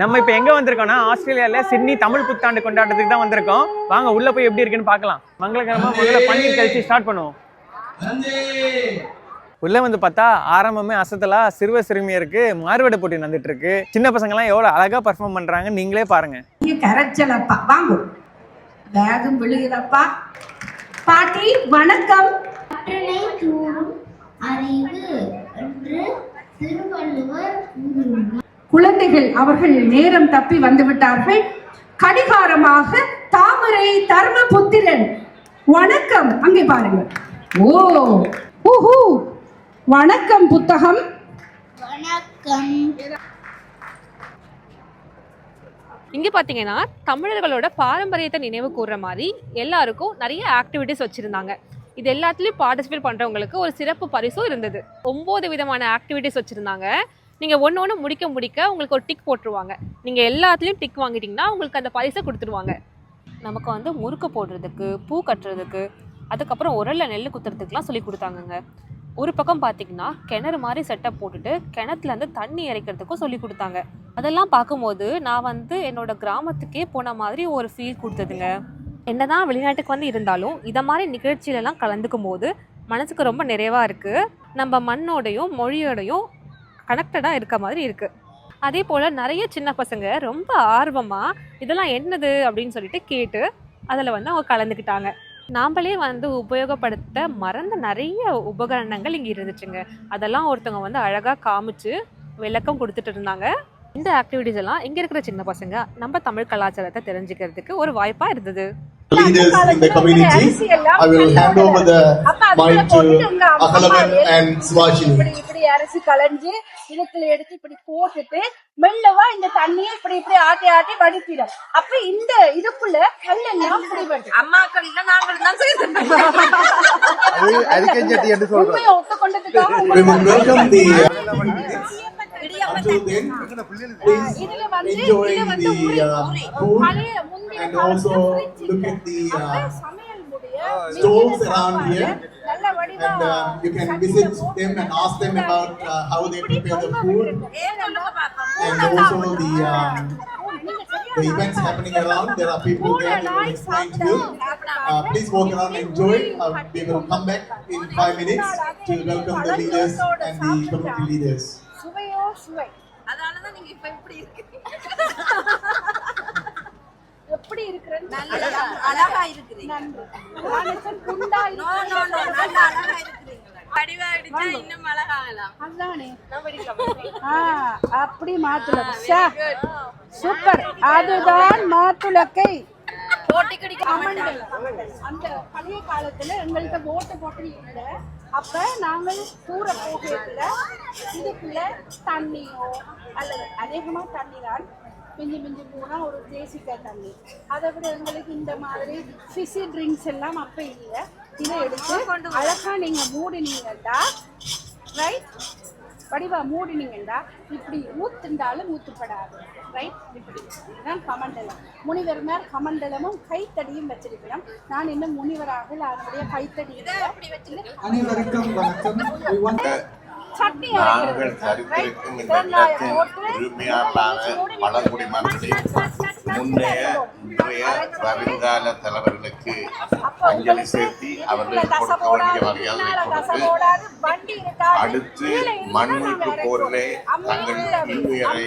நம்ம இப்போ எங்கே வந்திருக்கோம்னா ஆஸ்திரேலியாவில் சிட்னி தமிழ் புத்தாண்டு கொண்டாட்டத்துக்கு தான் வந்திருக்கோம். வாங்க உள்ளே போய் எப்படி இருக்குன்னு பார்க்கலாம். மங்களகரமாக முதல்ல பன்னீர் கழிச்சு ஸ்டார்ட் பண்ணுவோம். உள்ளே வந்து பார்த்தா ஆரம்பமே அசத்தலா சிறுவர் சிறுமியருக்கு மாறுவேட போட்டி நடந்துட்டு இருக்கு. சின்ன பசங்கள்லாம் எவ்வளோ அழகாக பர்ஃபார்ம் பண்ணுறாங்க நீங்களே பாருங்க. கரைச்சலப்பா வாங்க வேகம் விழுகிறப்பா. பாட்டி வணக்கம். குழந்தைகள் அவர்கள் நேரம் தப்பி வந்து விட்டார்கள். கடிகாரமாக தாமரை தர்மபுத்திரன் வணக்கம். அங்கே பாருங்க. ஓஹோ வணக்கம் புத்தகம். வணக்கம். இங்கே பார்த்தீங்கன்னா தமிழர்களோட பாரம்பரியத்தை நினைவு கூறுற மாதிரி எல்லாருக்கும் நிறைய ஆக்டிவிட்டிஸ் வச்சுருந்தாங்க. இது எல்லாத்துலேயும் பார்ட்டிசிபேட் பண்ணுறவங்களுக்கு ஒரு சிறப்பு பரிசும் இருந்தது. 9 விதமான ஆக்டிவிட்டிஸ் வச்சுருந்தாங்க. நீங்கள் ஒன்று முடிக்க உங்களுக்கு ஒரு டிக் போட்டுருவாங்க. நீங்கள் எல்லாத்துலேயும் டிக் வாங்கிட்டீங்கன்னா உங்களுக்கு அந்த பரிசை கொடுத்துருவாங்க. நமக்கு வந்து முறுக்கு போடுறதுக்கு, பூ கட்டுறதுக்கு, அதுக்கப்புறம் உரல்ல நெல் குத்துறதுக்குலாம் சொல்லி கொடுத்தாங்கங்க. ஒரு பக்கம் பார்த்தீங்கன்னா கிணறு மாதிரி செட்டப் போட்டுட்டு கிணத்துலேருந்து தண்ணி இறைக்கிறதுக்கும் சொல்லி கொடுத்தாங்க. அதெல்லாம் பார்க்கும்போது நான் வந்து என்னோட கிராமத்துக்கே போன மாதிரி ஒரு ஃபீல் கொடுத்ததுங்க. என்னதான் வெளிநாட்டுக்கு வந்து இருந்தாலும் இதை மாதிரி நிகழ்ச்சியிலலாம் கலந்துக்கும் போது மனசுக்கு ரொம்ப நிறைவாக இருக்குது. நம்ம மண்ணோடையும் மொழியோடையும் கனெக்டடாக இருக்க மாதிரி இருக்குது. அதே போல் நிறைய சின்ன பசங்க ரொம்ப ஆர்வமாக இதெல்லாம் என்னது அப்படின்னு சொல்லிட்டு கேட்டு அதில் வந்து அவங்க கலந்துக்கிட்டாங்க. நாம்ளே வந்து உபயோகப்படுத்த மறந்த நிறைய உபகரணங்கள் இங்கே இருந்துச்சுங்க. அதெல்லாம் ஒருத்தவங்க வந்து அழகாக காமிச்சு விளக்கம் கொடுத்துட்டு இருந்தாங்க. இந்த ஆக்டிவிட்டிஸ் எல்லாம் இங்கே இருக்கிற சின்ன பசங்க நம்ம தமிழ் கலாச்சாரத்தை தெரிஞ்சுக்கிறதுக்கு ஒரு வாய்ப்பாக இருந்தது. Leaders in the community, I will hand over the mic to Ahalavan and Swajini. இப்படி அரிசி கலஞ்சு இதுக்குள்ள எடுத்து இப்படி போட்டுட்டு மெல்லவா இந்த தண்ணியை இப்படி ஆட்டி ஆட்டி வடிப்பிடும். அப்ப இந்த இதுக்குள்ள கல்லெல்லாம் இப்படி வரும். அம்மாக்கள் இல்ல நாங்கள் தான் செய்யறோம். அது அரிக்கஞ்சட்டி என்று சொல்றோம். ஒட்டு கொண்டதுக்காக We will welcome the until then, please enjoy the food and also look at the stalls around here, and you can visit them and ask them about how they prepare the food and also the events happening around. There are people there who will explain to you. Please walk around and enjoy. We will come back in 5 minutes to welcome the leaders and the community leaders. சுவை. அதனாலதான் நீங்க இப்ப எப்படி இருக்கீங்க? எப்படி இருக்கறேன்னு நல்லா அழகா இருக்கீங்க. ஆனசன் குண்டா இருக்கீங்க. நல்லா அழகா இருக்கீங்க. படிவா அடிச்சா இன்னும் அழகாகலாம். அதானே. அப்படி மாத்துலக். சூப்பர். அதுதான் மாத்துலக்கை. போட்டி கடிக்க அந்த பழைய காலத்துல எங்கள்கிட்ட போட்டு இல்ல. அப்ப நாங்கள் தூர போகிறதுல இதுக்குள்ள தண்ணியோ அல்லது அநேகமா தண்ணி தான் மிஞ்சி போனா ஒரு தேசிக்காய் தண்ணி. அதை விட எங்களுக்கு இந்த மாதிரி ஃபிஷி ட்ரிங்க்ஸ் எல்லாம் அப்ப இல்லை. இதை எடுத்து அழகா நீங்க மூடினீங்கடா, ரைட்? வடிவா மூடினீங்கடா இப்படி ஊத்துண்டாலும் ஊத்துப்படாது, ரைட்? இப்படி தான் கமண்டலம். முனிவர் மேல் கமண்டலமும் கைத்தடியும் வச்சிருக்கிறோம். நான் இன்னும் முனிவராக அதனுடைய கைத்தடி அப்படி வச்சுட்டு அனைவருக்கும் வணக்கம். சட்னி நாங்கள் சரித்திருக்கும் இந்த நிலத்தின் உரிமையாளரான பழங்குடி மக்களின் முன்னைய இன்றைய வருங்கால தலைவர்களுக்கு அஞ்சலி செலுத்தி அவர்களுக்கு கொடுக்க வேண்டிய மரியாதையை கொடுத்து அடுத்து மண்மீட்பு போரிலே தங்கள் இன்னுயிரை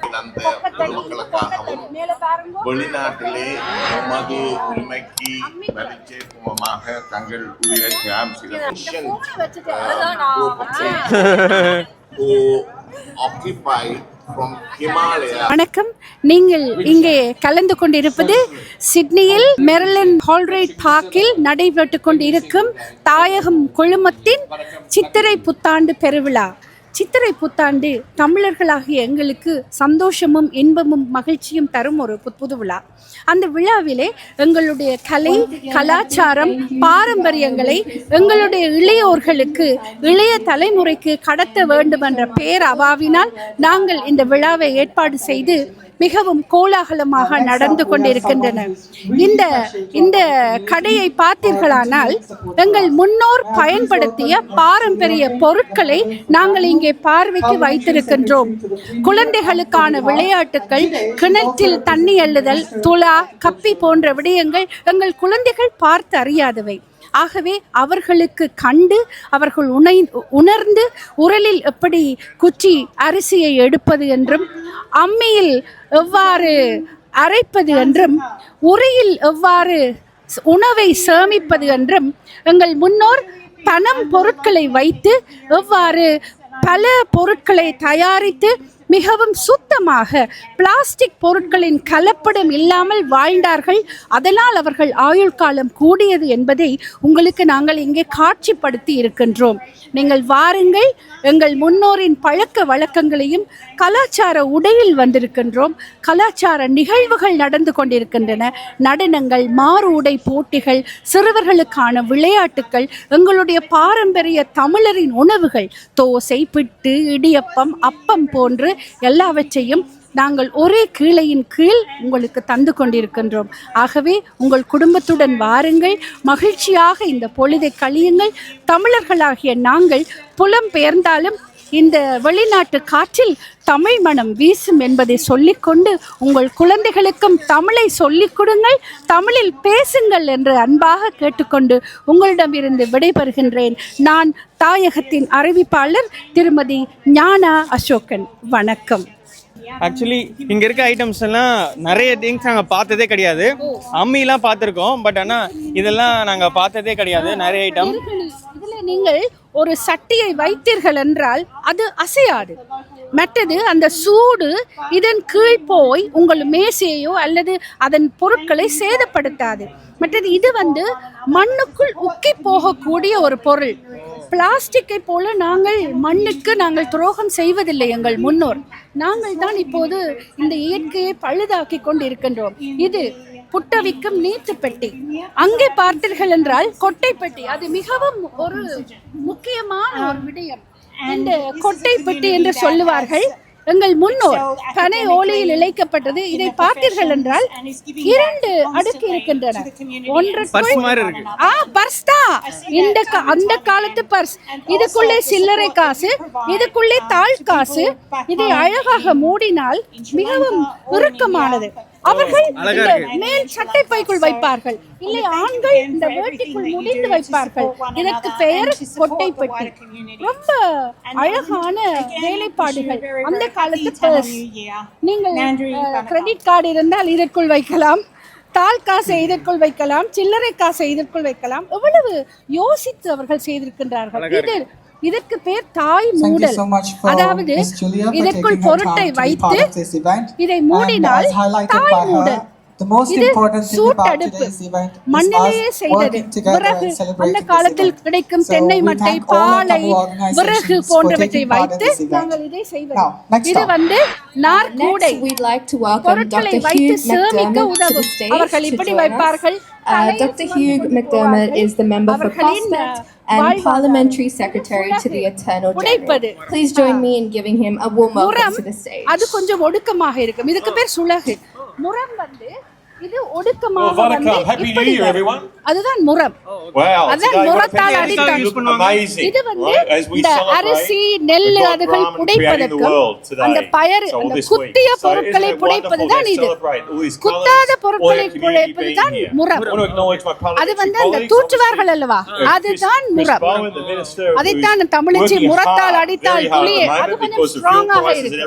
இழந்த பொதுமக்களுக்காகவும் வெளிநாட்டிலே எமது உரிமைக்கு வலிச்சேர்ப்புமாக தங்கள் உயிரை தியாகம் செய்த who occupy from Himalaya. வணக்கம். நீங்கள் இங்கே கலந்து கொண்டிருப்பது சிட்னியில் மெர்லின் ஹால்ரைட் பார்க்கில் நடைபெற்று கொண்டிருக்கும் தாயகம் குழுமத்தின் சித்திரை புத்தாண்டு பெருவிழா. சித்திரை புத்தாண்டு தமிழர்களாகிய எங்களுக்கு சந்தோஷமும் இன்பமும் மகிழ்ச்சியும் தரும் ஒரு புது விழா. அந்த விழாவிலே எங்களுடைய கலை, கலாச்சாரம், பாரம்பரியங்களை எங்களுடைய இளையோர்களுக்கு, இளைய தலைமுறைக்கு கடத்த வேண்டும் என்ற பேர் அவாவினால் நாங்கள் இந்த விழாவை ஏற்பாடு செய்து மிகவும் கோலாகலமாக நடந்து கொண்டிருக்கின்றன. இந்த கடையை பார்த்தீர்களானால் எங்கள் முன்னோர் பயன்படுத்திய பாரம்பரிய பொருட்களை நாங்கள் இங்கே பார்வைக்கு வைத்திருக்கின்றோம். குழந்தைகளுக்கான விளையாட்டுகள், கிணற்றில் தண்ணி அள்ளுதல், துலா, கப்பி போன்ற விடயங்கள் எங்கள் குழந்தைகள் பார்த்து அறியாதவை. ஆகவே அவர்களுக்கு கண்டு அவர்கள் உணர்ந்து உரலில் எப்படி குச்சி அரிசியை எடுப்பது என்றும், அம்மியில் எவ்வாறு அரைப்பது என்றும், உரையில் எவ்வாறு உணவை சேமிப்பது என்றும் எங்கள் முன்னோர் பணம் பொருட்களை வைத்து எவ்வாறு பல பொருட்களை தயாரித்து மிகவும் சுத்தமாக பிளாஸ்டிக் பொருட்களின் கலப்படம் இல்லாமல் வாழ்ந்தார்கள். அதனால் அவர்கள் ஆயுள் காலம் கூடியது என்பதை உங்களுக்கு நாங்கள் இங்கே காட்சிப்படுத்தி இருக்கின்றோம். நீங்கள் வாருங்கள், எங்கள் முன்னோரின் பழக்க வழக்கங்களையும் கலாச்சார உடையில் வந்திருக்கின்றோம். கலாச்சார நிகழ்வுகள் நடந்து கொண்டிருக்கின்றன. நடனங்கள், மாறு உடை போட்டிகள், சிறுவர்களுக்கான விளையாட்டுக்கள், எங்களுடைய பாரம்பரிய தமிழரின் உணவுகள், தோசை, பிட்டு, இடியப்பம், அப்பம் போன்று எல்லாவற்றையும் நாங்கள் ஒரே கீழையின் கீழ் உங்களுக்கு தந்து கொண்டிருக்கின்றோம். ஆகவே உங்கள் குடும்பத்துடன் வாருங்கள், மகிழ்ச்சியாக இந்த பொழுதை கழியுங்கள். தமிழர்களாகிய நாங்கள் புலம் பெயர்ந்தாலும் இந்த வெளிநாட்டு காற்றில் தமிழ் மனம் வீசும் என்பதை சொல்லிக்கொண்டு உங்கள் குழந்தைகளுக்கும் தமிழை சொல்லிக் கொடுங்கள், தமிழில் பேசுங்கள் என்று அன்பாக கேட்டுக்கொண்டு உங்களிடமிருந்து விடைபெறுகின்றேன். நான் தாயகத்தின் அறிவிப்பாளர் திருமதி ஞானா அசோகன். வணக்கம். ஆக்சுவலி இங்க இருக்க ஐட்டம்ஸ் எல்லாம் நிறைய திங்ஸ் நாங்க பார்த்ததே கிடையாது. அம்மிலாம் பார்த்துருக்கோம், பட் ஆனா இதெல்லாம் நாங்க பார்த்ததே கிடையாது. நிறைய ஐட்டம் இதுல நீங்கள் ஒரு சட்டியை வைத்தீர்கள் என்றால் அது அசையாது. மற்றது அந்த சூடு இதன் கீழ் போய் உங்கள் மேசையோ அல்லது அதன் பொருட்களை சேதப்படுத்தாது. மற்றது இது மண்ணுக்குள் உக்கி போகக்கூடிய ஒரு பொருள். பிளாஸ்டிக்கை போல நாங்கள் துரோகம் செய்வதில்லை. எங்கள் முன்னோர் நாங்கள் தான் இப்போது இந்த இயற்கையை பழுதாக்கி கொண்டு இருக்கின்றோம். இது புட்டவிக்கும் நீத்து பெட்டி. அங்கே பார்த்தீர்கள் என்றால் கொட்டை பெட்டி. அது மிகவும் ஒரு முக்கியமான ஒரு விடயம். இந்த கொட்டை பெட்டி என்று சொல்லுவார்கள். எங்கள் முன்னோர் பனை ஓலையில் இழைக்கப்பட்டது. இதை பார்த்தீர்கள் என்றால் 2 அடுக்கு இருக்கின்றன. பர்ஸ் தான் அந்த காலத்து பர்ஸ். இதுக்குள்ளே சில்லறை காசு, இதுக்குள்ளே தாள் காசு. இதை அழகாக மூடினால் மிகவும் இறுக்கமானது. அவர்கள் மேல் சட்டை பைக்குள் வைப்பார்கள், இல்லை ஆண்கள் இந்த வேட்டிக்குள் முடிந்து வைப்பார்கள். இதற்கு பெயர் கொட்டை பெட்டி. ரொம்ப அழகான வேலைப்பாடுகள். அந்த காலத்து பர்ஸ். நீங்கள் கிரெடிட் கார்டு இருந்தால் இதற்குள் வைக்கலாம், தாள் காசை இதற்குள் வைக்கலாம், சில்லறை காசை இதற்குள் வைக்கலாம். எவ்வளவு யோசித்து அவர்கள் செய்திருக்கின்றார்கள். இதற்கு பேர் தாய் மூடல். அதாவது இதற்குள் பொருட்டை வைத்து இதை மூடினால் தாய் மூடல். இது சூட்டடுப்பு, மண்ணிலேயே செய்தது. விறகு, அந்த காலத்தில் கிடைக்கும் தென்னை மட்டை, பாலை, விறகு போன்றவற்றை வைத்து நாங்கள் இதை செய்வது. இது நார்கூடை, பொருட்களை வைத்து சேமிக்க உதவும். அவர்கள் இப்படி வைப்பார்கள். Dr. Hugh McDermott is the member for Prospect and Parliamentary Secretary to the Eternal General. Please join me in giving him a warm welcome to the stage. அது கொஞ்சம் ஒடுக்கமாக இருக்கும். இதுக்கு பேர் சுலகு. முறம் இது ஒடுக்கமாக Happy New Year, everyone. அதுதான் முறம். Wow. அதான் முறத்தால் அடித்தால். இது இந்த அரிசி, நெல் அதுகள் புடைப்பதற்கு அந்த பயறு, அந்த குத்திய பொருட்களை புடைப்பதுதான் இது. குத்தாத பொருட்களை புடைப்பதுதான் முறம். அது அந்த தூற்றுவார்கள் அல்லவா, அதுதான் முறம். அதைத்தான் தமிழில் முறத்தால் அடித்தால் புளியே. அது கொஞ்சம் ஸ்ட்ராங்காக இருக்கு.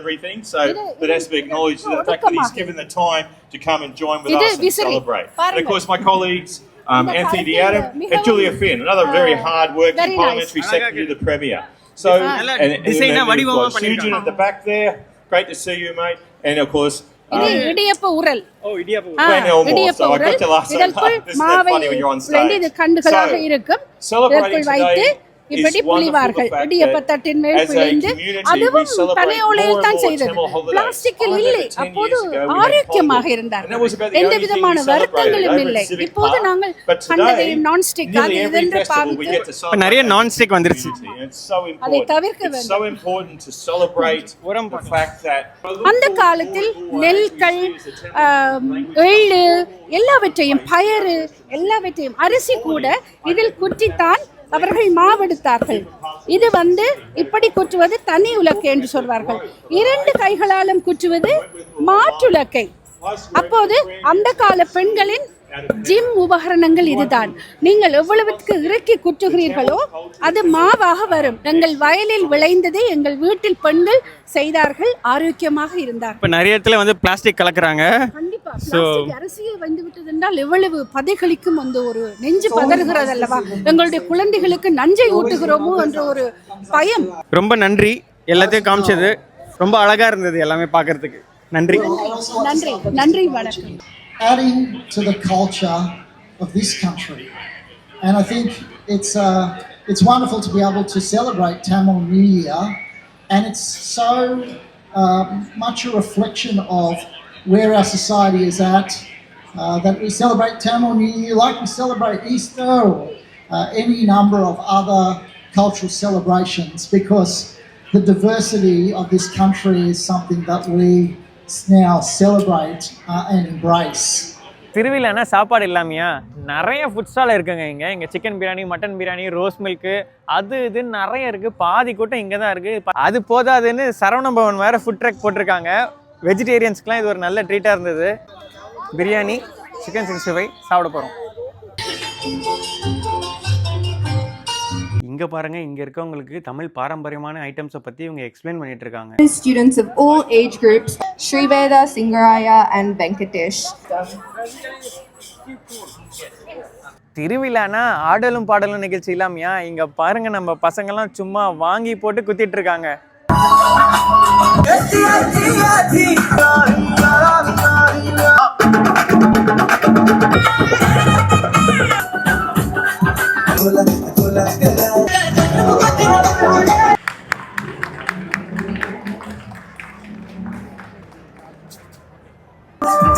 To come and join with us and celebrate. And of course my colleagues Anthony D'Adam and Julia Finn, another very hard-working Parliamentary Secretary to the Premier. So, and Sujin at the back there, great to see you, mate. And of course, இடியப்ப உரல். So I got to laugh so hard. This is funny when you're on stage. இது கண்டுகளாக இருக்கும். இதற்குள் வைத்து இப்படி is wonderful. புளிவார்கள் The fact இடியப்பத்தட்டின் மேல் that as a பிழிந்து community we அதுவும் celebrate பனை more ஓலையில் and தான் more செய்தது. Tamil holidays. பிளாஸ்டிக்கில் I இல்லை. remember 10 அப்போது years ago we had ஆரோக்கியமாக plywood. இருந்தார்கள். And that was about the எந்த only thing விதமான we celebrated வருத்தங்களும் over இல்லை. at Civic இப்போது Park. நாங்கள் But கண்டதை today, நான்ஸ்டிக் அது nearly every இதென்று festival we பார்த்து get to இப்போ நிறைய celebrate non-stick வந்துருச்சு. community. It's so அதை important. தவிர்க்க It's வேண்டும். so important to celebrate the fact that அந்த காலத்தில் நெல்கள் எள்ளு எல்லாவற்றையும் பயறு எல்லாவற்றையும் அரிசி கூட இதில் குற்றித்தான் அவர்கள் மாவெடுத்தார்கள். இது இப்படி குற்றுவது தனி உலக்கை என்று சொல்வார்கள். 2 கைகளாலும் குற்றுவது மாற்றுலக்கை. அப்போது அந்த கால பெண்களின் ஜிம் உபகரணங்கள் இதுதான். நீங்கள் எவ்வளவுக்கு இறக்கி குற்றுகிறீர்களோ அது மாவாக வரும். எங்கள் வயலில் விளைந்ததை எங்கள் வீட்டில் பெண்கள் செய்தார்கள், ஆரோக்கியமாக இருந்தார்கள். இப்போ நிறைய இடத்துல பிளாஸ்டிக் கலக்குறாங்க. கண்டிப்பா பிளாஸ்டிக் அரிசியை வந்து விட்டது என்றால் எவ்வளவு பதைகளிக்கும் ஒரு நெஞ்சு பதறுகிறது அல்லவா. எங்களுடைய குழந்தைகளுக்கு நஞ்சை ஊட்டுகிறோமோ என்ற ஒரு பயம். ரொம்ப நன்றி, எல்லாத்தையும் காமிச்சது ரொம்ப அழகா இருந்தது எல்லாமே பார்க்கிறதுக்கு. நன்றி நன்றி நன்றி வணக்கம். Adding to the culture of this country, and I think it's wonderful to be able to celebrate Tamil New Year, and it's so much a reflection of where our society is at, that we celebrate Tamil New Year like we celebrate Easter or any number of other cultural celebrations, because the diversity of this country is something that we now celebrate and embrace. திருவிழானா சாப்பாடு இல்லாமையா நிறைய food stall இருக்குங்க. இங்கே chicken biryani, mutton biryani, rose milk, அது இதுன்னு நிறைய இருக்குது. பாதி கூட்டம் இங்கே தான் இருக்குது. அது போதாதுன்னு சரவண பவன் வேறு ஃபுட் ட்ரக் போட்டிருக்காங்க. வெஜிடேரியன்ஸ்க்குலாம் இது ஒரு நல்ல ட்ரீட்டாக இருந்தது. பிரியாணி, சிக்கன் 65 சாப்பிட போகிறோம். இங்கே பாருங்க, இங்கே இருக்கவங்களுக்கு தமிழ் பாரம்பரியமான ஐட்டம்ஸை பற்றி இவங்க எக்ஸ்பிளைன் பண்ணிட்டு இருக்காங்க. Students of all age groups, Sriveda, Singaraya and Venkatesh. திருவிழானா ஆடலும் பாடலும் நிகழ்ச்சி இல்லாமையா இங்கே பாருங்க, நம்ம பசங்கள்லாம் சும்மா வாங்கி போட்டு குத்திட்டு இருக்காங்க.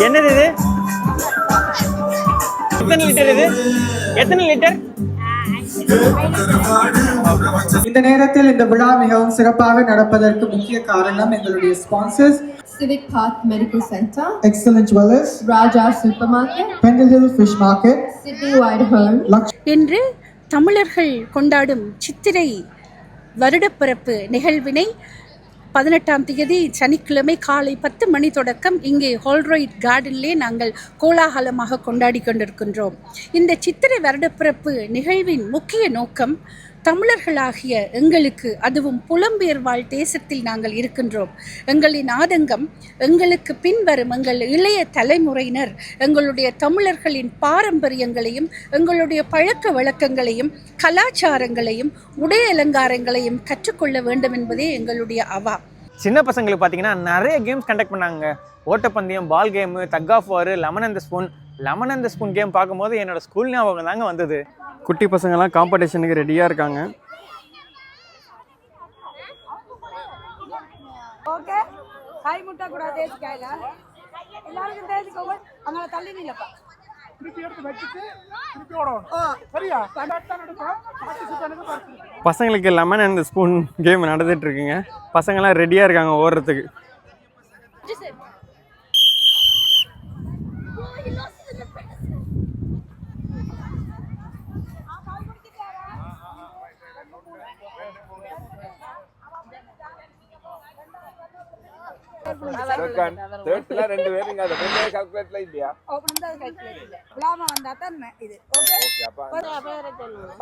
என்னது இது? எத்தனை லிட்டர் இது? எத்தனை லிட்டர்? இந்த நேரத்தில் இந்த விழா மிகவும் சிறப்பாக நடப்பதற்கு முக்கிய காரணம் எங்களுடைய sponsors Civic Path Medical Center, Excellent Dwellers, Raja Supermarket, Pendle Hill Fish Market, Sydney Wide Home. இன்று தமிழர்கள் கொண்டாடும் சித்திரை வருடப்பிறப்பு நிகழ்வினை 18ஆம் தேதி சனிக்கிழமை காலை 10 மணி தொடக்கம் இங்கே ஹோல்ரைட் கார்டனிலே நாங்கள் கோலாகலமாக கொண்டாடி கொண்டிருக்கின்றோம். இந்த சித்திரை வருடப்பிறப்பு நிகழ்வின் முக்கிய நோக்கம் தமிழர்களாகிய எங்களுக்கு, அதுவும் புலம்பெயர் வாழ் தேசத்தில் நாங்கள் இருக்கின்றோம், எங்களின் ஆதங்கம், எங்களுக்கு பின்வரும் எங்கள் இளைய தலைமுறையினர் எங்களுடைய தமிழர்களின் பாரம்பரியங்களையும் எங்களுடைய பழக்க வழக்கங்களையும் கலாச்சாரங்களையும் உடை அலங்காரங்களையும் கற்றுக்கொள்ள வேண்டும் என்பதே எங்களுடைய அவா. சின்ன பசங்களுக்கு பார்த்தீங்கன்னா நிறைய கேம்ஸ் கண்டக்ட் பண்ணாங்க. ஓட்டப்பந்தயம், ball game, tug of war, lemon and spoon game பார்க்கும்போது என்னோட ஸ்கூல் ஞாபகம் தாங்க வந்தது. குட்டி பசங்கள்லாம் காம்படிஷனுக்கு ரெடியாக இருக்காங்க. ஓகே, கை முட்டை கூட தேய்ச்சிக்காயில எல்லாருக்கும் தேய்ச்சிக்கோங்க. அங்கே தள்ளி நில்லப்பா. பசங்களுக்கு லெமன் அண்ட் ஸ்பூன் கேம் நடந்துட்டு இருக்குங்க. பசங்கள்லாம் ரெடியாக இருக்காங்க ஓடுறதுக்கு.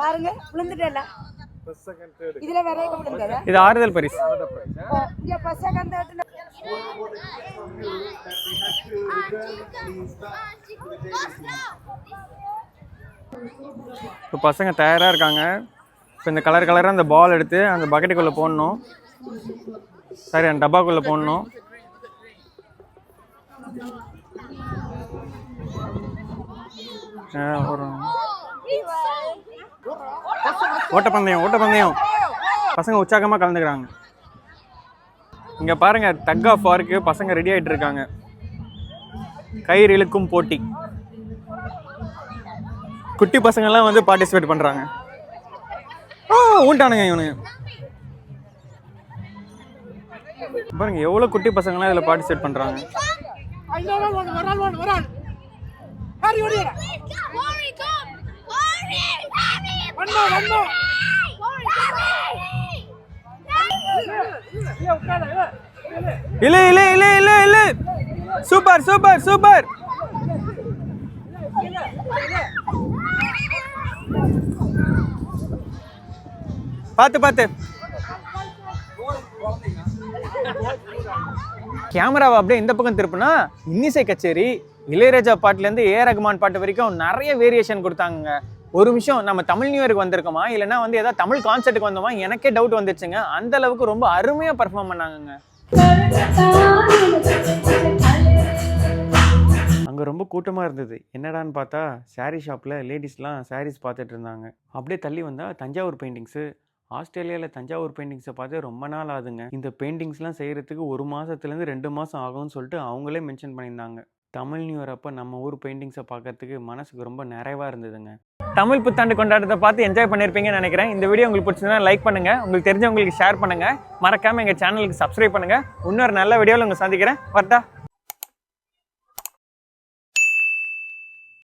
பாருங்க, விழுந்துட்டேல. இதுல வேற இது ஆறுதல் பரிசு. இப்போ பசங்க தயாராக இருக்காங்க. இப்போ இந்த கலராக அந்த பால் எடுத்து அந்த பக்கெட்டுக்குள்ளே போடணும். சரி, அந்த டப்பாக்குள்ளே போடணும். ஒரு ஓட்டப்பந்தயம் பசங்க உற்சாகமாக கலந்துக்கிறாங்க. இங்கே பாருங்க, டக் ஆஃப் வாருக்கு பசங்க ரெடி ஆகிட்டு இருக்காங்க. கயிறு இழுக்கும் போட்டி. குட்டி பசங்கள்லாம் வந்து பார்ட்டிசிபேட் பண்ணுறாங்க. ஊண்டானுங்க இவனுங்க. பாருங்க எவ்வளோ குட்டி பசங்களாம் இதில் பார்ட்டிசிபேட் பண்ணுறாங்க. இல்லை இல்லை இல்லை இல்லை இல்லை, சூப்பர் சூப்பர் சூப்பர். பார்த்து பார்த்து. கேமராவை அப்படியே இந்த பக்கம் திருப்புனா இன்னிசை கச்சேரி, இளையராஜா பாட்டுலேருந்து ஏ ரகுமான் பாட்டு வரைக்கும் நிறைய வேரியேஷன் கொடுத்தாங்க. ஒரு நிமிஷம் நம்ம தமிழ் நியூ இயருக்கு வந்திருக்கோமா இல்லைன்னா வந்து ஏதாவது தமிழ் கான்சர்ட்டுக்கு வந்தோமா எனக்கே டவுட் வந்துச்சுங்க. அந்த அளவுக்கு ரொம்ப அருமையாக பர்ஃபார்ம் பண்ணாங்கங்க. அங்கே ரொம்ப கூட்டமாக இருந்தது. என்னடான்னு பார்த்தா சாரீ ஷாப்பில் லேடிஸ்லாம் சாரீஸ் பார்த்துட்டு இருந்தாங்க. அப்படியே தள்ளி வந்தால் தஞ்சாவூர் பெயிண்டிங்ஸு. ஆஸ்திரேலியாவில் தஞ்சாவூர் பெயிண்டிங்ஸை பார்த்து ரொம்ப நாள் ஆகுதுங்க. இந்த பெயிண்டிங்ஸ்லாம் செய்கிறதுக்கு 1 மாதத்துலேருந்து 2 மாதம் ஆகும்னு சொல்லிட்டு அவங்களே மென்ஷன் பண்ணியிருந்தாங்க. தமிழ் நியூ இயர் அப்போ நம்ம ஊர் பெயிண்டிங்ஸை பார்க்கறதுக்கு மனசுக்கு ரொம்ப நிறைவாக இருந்ததுங்க. தமிழ் புத்தாண்டு கொண்டாட்டத்தை பார்த்து என்ஜாய் பண்ணியிருப்பீங்கன்னு நினைக்கிறேன். இந்த வீடியோ உங்களுக்கு பிடிச்சதுன்னா லைக் பண்ணுங்கள், உங்களுக்கு தெரிஞ்சவங்களுக்கு ஷேர் பண்ணுங்கள், மறக்காமல் எங்கள் சேனலுக்கு சப்ஸ்கிரைப் பண்ணுங்கள். இன்னொரு நல்ல வீடியோவில் உங்களை சந்திக்கிறேன். வரட்டா.